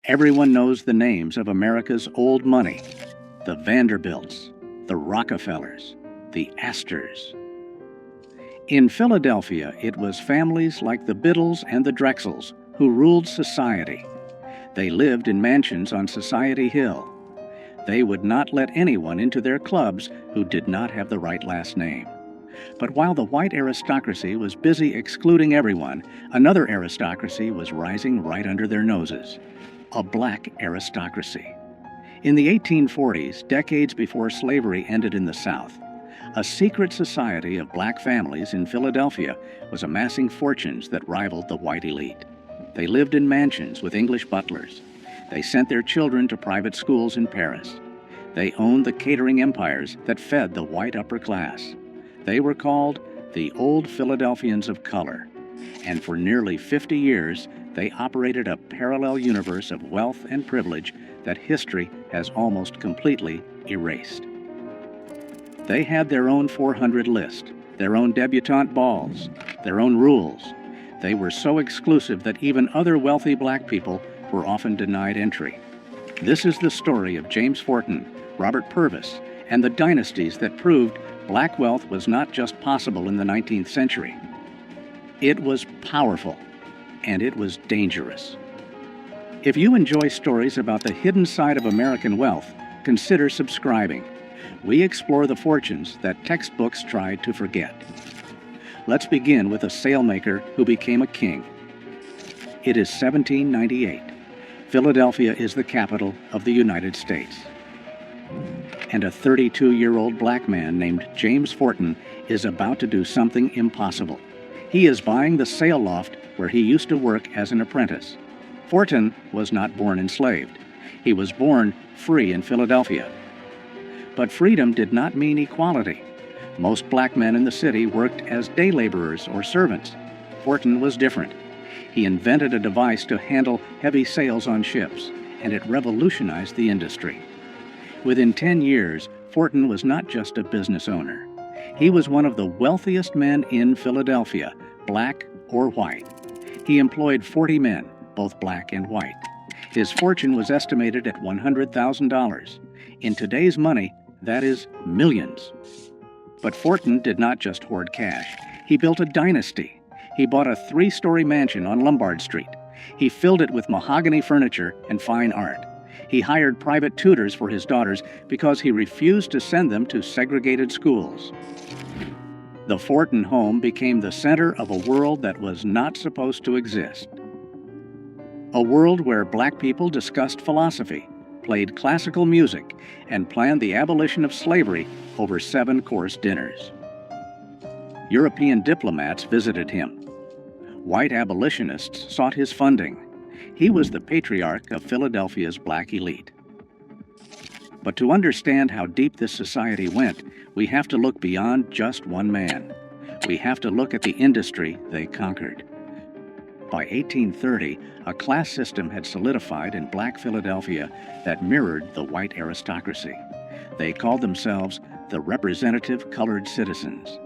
Everyone knows the names of America's old money: the Vanderbilts, the Rockefellers, the Astors. In Philadelphia, it was families like the Biddles and the Drexels who ruled society. They lived in mansions on Society Hill. They would not let anyone into their clubs who did not have the right last name. But while the white aristocracy was busy excluding everyone, another aristocracy was rising right under their noses: a black aristocracy. In the 1840s, decades before slavery ended in the South, a secret society of black families in Philadelphia was amassing fortunes that rivaled the white elite. They lived in mansions with English butlers. They sent their children to private schools in Paris. They owned the catering empires that fed the white upper class. They were called the Old Philadelphians of color, and for nearly 50 years, they operated a parallel universe of wealth and privilege that history has almost completely erased. They had their own 400 list, their own debutante balls, their own rules. They were so exclusive that even other wealthy black people were often denied entry. This is the story of James Forten, Robert Purvis, and the dynasties that proved black wealth was not just possible in the 19th century. It was powerful, and it was dangerous. If you enjoy stories about the hidden side of American wealth, consider subscribing. We explore the fortunes that textbooks tried to forget. Let's begin with a sailmaker who became a king. It is 1798. Philadelphia is the capital of the United States. And a 32-year-old black man named James Forten is about to do something impossible. He is buying the sail loft where he used to work as an apprentice. Forten was not born enslaved. He was born free in Philadelphia. But freedom did not mean equality. Most black men in the city worked as day laborers or servants. Forten was different. He invented a device to handle heavy sails on ships, and it revolutionized the industry. Within 10 years, Forten was not just a business owner. He was one of the wealthiest men in Philadelphia, black or white. He employed 40 men, both black and white. His fortune was estimated at $100,000. In today's money, that is millions. But Forten did not just hoard cash. He built a dynasty. He bought a 3-story mansion on Lombard Street. He filled it with mahogany furniture and fine art. He hired private tutors for his daughters because he refused to send them to segregated schools. The Forten home became the center of a world that was not supposed to exist. A world where black people discussed philosophy, played classical music, and planned the abolition of slavery over 7-course dinners. European diplomats visited him. White abolitionists sought his funding. He was the patriarch of Philadelphia's black elite. But to understand how deep this society went, we have to look beyond just one man. We have to look at the industry they conquered. By 1830, a class system had solidified in black Philadelphia that mirrored the white aristocracy. They called themselves the representative colored citizens.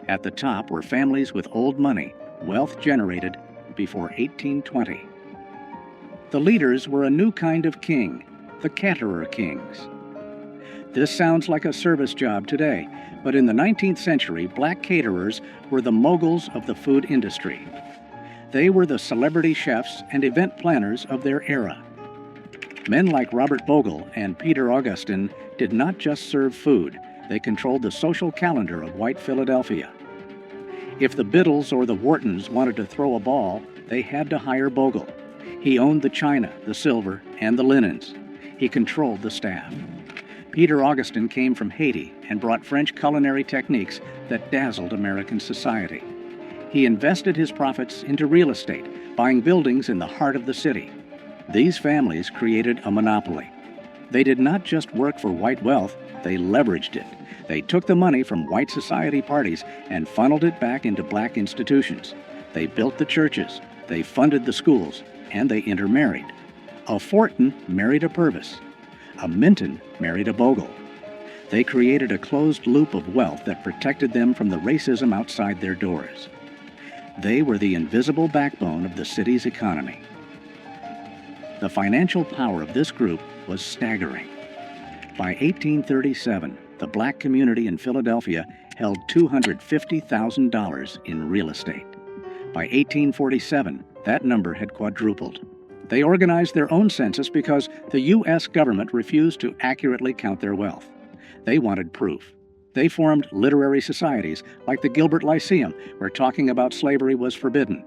At the top were families with old money, wealth generated before 1820. The leaders were a new kind of king, the caterer kings. This sounds like a service job today, but in the 19th century, black caterers were the moguls of the food industry. They were the celebrity chefs and event planners of their era. Men like Robert Bogle and Peter Augustin did not just serve food, they controlled the social calendar of white Philadelphia. If the Biddles or the Whartons wanted to throw a ball, they had to hire Bogle. He owned the china, the silver, and the linens. He controlled the staff. Peter Augustin came from Haiti and brought French culinary techniques that dazzled American society. He invested his profits into real estate, buying buildings in the heart of the city. These families created a monopoly. They did not just work for white wealth, they leveraged it. They took the money from white society parties and funneled it back into black institutions. They built the churches, they funded the schools, and they intermarried. A Forten married a Purvis. A Minton married a Bogle. They created a closed loop of wealth that protected them from the racism outside their doors. They were the invisible backbone of the city's economy. The financial power of this group was staggering. By 1837, the black community in Philadelphia held $250,000 in real estate. By 1847, that number had quadrupled. They organized their own census because the U.S. government refused to accurately count their wealth. They wanted proof. They formed literary societies like the Gilbert Lyceum, where talking about slavery was forbidden,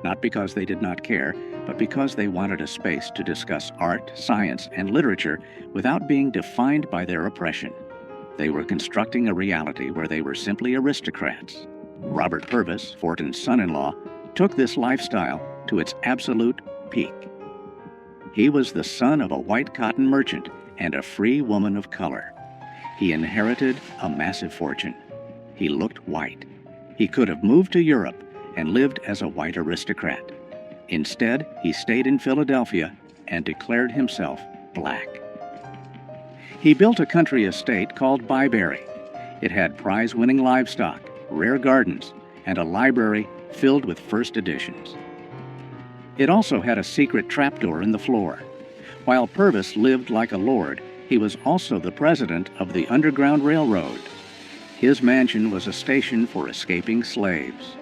not because they did not care, but because they wanted a space to discuss art, science, and literature without being defined by their oppression. They were constructing a reality where they were simply aristocrats. Robert Purvis, Fortin's son-in-law, took this lifestyle to its absolute peak. He was the son of a white cotton merchant and a free woman of color. He inherited a massive fortune. He looked white. He could have moved to Europe and lived as a white aristocrat. Instead, he stayed in Philadelphia and declared himself black. He built a country estate called Byberry. It had prize-winning livestock, rare gardens, and a library filled with first editions. It also had a secret trapdoor in the floor. While Purvis lived like a lord, he was also the president of the Underground Railroad. His mansion was a station for escaping slaves.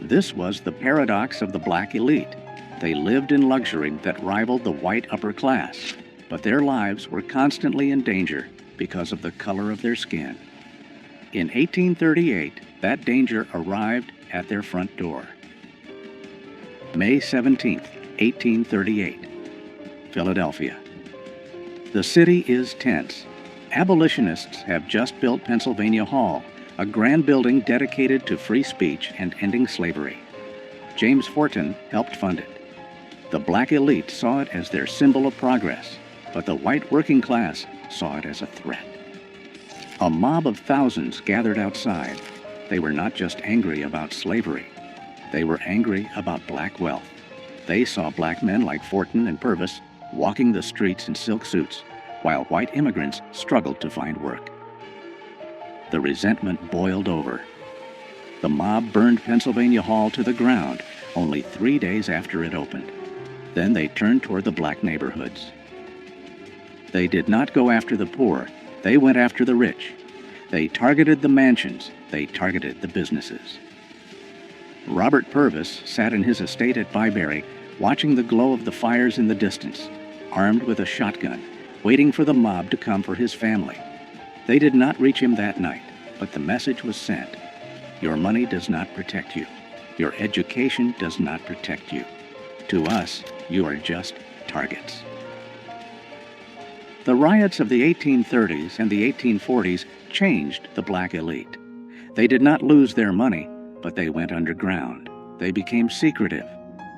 This was the paradox of the black elite. They lived in luxury that rivaled the white upper class, but their lives were constantly in danger because of the color of their skin. In 1838, that danger arrived at their front door. May 17, 1838, Philadelphia. The city is tense. Abolitionists have just built Pennsylvania Hall, a grand building dedicated to free speech and ending slavery. James Fortin helped fund it. The black elite saw it as their symbol of progress, but the white working class saw it as a threat. A mob of thousands gathered outside. They were not just angry about slavery. They were angry about black wealth. They saw black men like Fortin and Purvis walking the streets in silk suits, while white immigrants struggled to find work. The resentment boiled over. The mob burned Pennsylvania Hall to the ground only 3 days after it opened. Then they turned toward the black neighborhoods. They did not go after the poor. They went after the rich. They targeted the mansions. They targeted the businesses. Robert Purvis sat in his estate at Byberry, watching the glow of the fires in the distance, armed with a shotgun, waiting for the mob to come for his family. They did not reach him that night, but the message was sent. Your money does not protect you. Your education does not protect you. To us, you are just targets. The riots of the 1830s and the 1840s changed the black elite. They did not lose their money, but they went underground. They became secretive.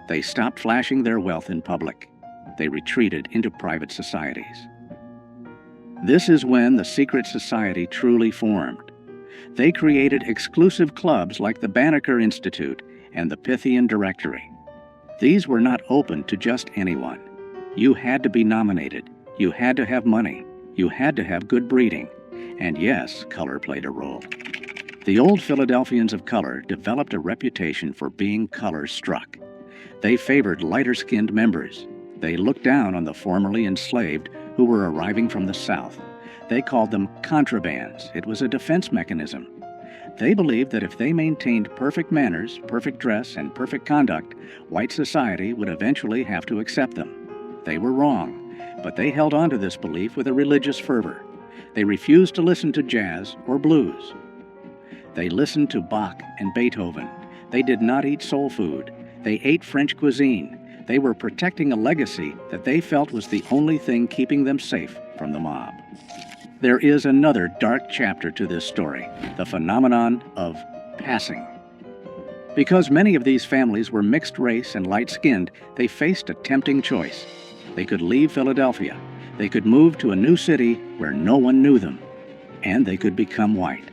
They stopped flashing their wealth in public. They retreated into private societies. This is when the secret society truly formed. They created exclusive clubs like the Banneker Institute and the Pythian Directory. These were not open to just anyone. You had to be nominated. You had to have money. You had to have good breeding. And yes, color played a role. The Old Philadelphians of color developed a reputation for being color-struck. They favored lighter-skinned members. They looked down on the formerly enslaved who were arriving from the South. They called them contrabands. It was a defense mechanism. They believed that if they maintained perfect manners, perfect dress, and perfect conduct, white society would eventually have to accept them. They were wrong, but they held on to this belief with a religious fervor. They refused to listen to jazz or blues. They listened to Bach and Beethoven. They did not eat soul food. They ate French cuisine. They were protecting a legacy that they felt was the only thing keeping them safe from the mob. There is another dark chapter to this story, the phenomenon of passing. Because many of these families were mixed race and light-skinned, they faced a tempting choice. They could leave Philadelphia. They could move to a new city where no one knew them. And they could become white.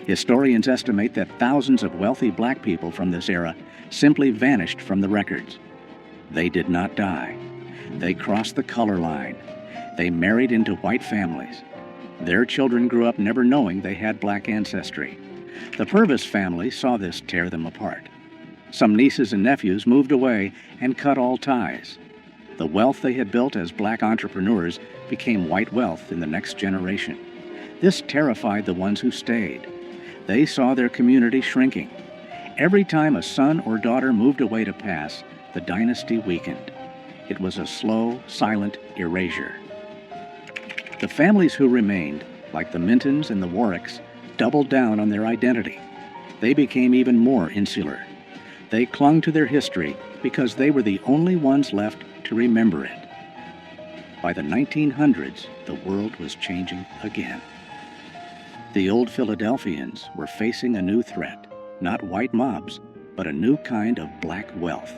Historians estimate that thousands of wealthy black people from this era simply vanished from the records. They did not die. They crossed the color line. They married into white families. Their children grew up never knowing they had black ancestry. The Purvis family saw this tear them apart. Some nieces and nephews moved away and cut all ties. The wealth they had built as black entrepreneurs became white wealth in the next generation. This terrified the ones who stayed. They saw their community shrinking. Every time a son or daughter moved away to pass, the dynasty weakened. It was a slow, silent erasure. The families who remained, like the Mintons and the Warwicks, doubled down on their identity. They became even more insular. They clung to their history because they were the only ones left to remember it. By the 1900s, the world was changing again. The Old Philadelphians were facing a new threat, not white mobs, but a new kind of black wealth.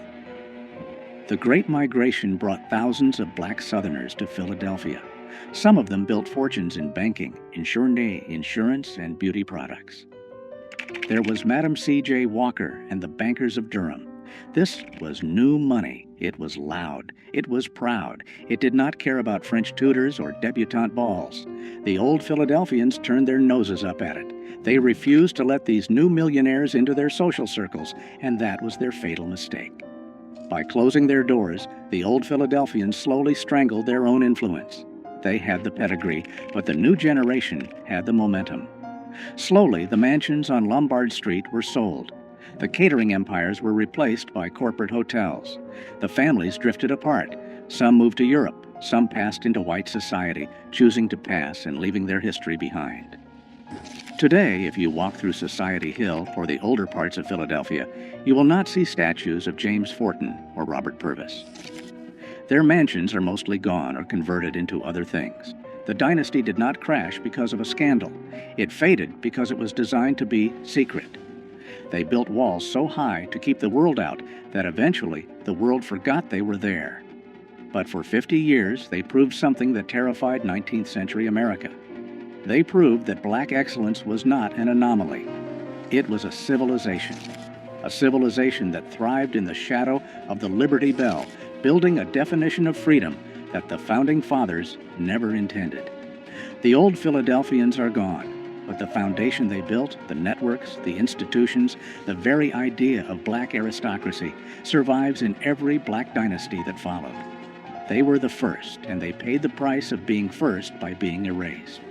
The Great Migration brought thousands of black Southerners to Philadelphia. Some of them built fortunes in banking, insurance, and beauty products. There was Madam C.J. Walker and the bankers of Durham. This was new money. It was loud. It was proud. It did not care about French tutors or debutante balls. The Old Philadelphians turned their noses up at it. They refused to let these new millionaires into their social circles, and that was their fatal mistake. By closing their doors, the Old Philadelphians slowly strangled their own influence. They had the pedigree, but the new generation had the momentum. Slowly, the mansions on Lombard Street were sold. The catering empires were replaced by corporate hotels. The families drifted apart. Some moved to Europe. Some passed into white society, choosing to pass and leaving their history behind. Today, if you walk through Society Hill or the older parts of Philadelphia, you will not see statues of James Forten or Robert Purvis. Their mansions are mostly gone or converted into other things. The dynasty did not crash because of a scandal. It faded because it was designed to be secret. They built walls so high to keep the world out that eventually the world forgot they were there. But for 50 years, they proved something that terrified 19th century America. They proved that black excellence was not an anomaly. It was a civilization that thrived in the shadow of the Liberty Bell, building a definition of freedom that the Founding Fathers never intended. The Old Philadelphians are gone. But the foundation they built, the networks, the institutions, the very idea of black aristocracy survives in every black dynasty that followed. They were the first, and they paid the price of being first by being erased.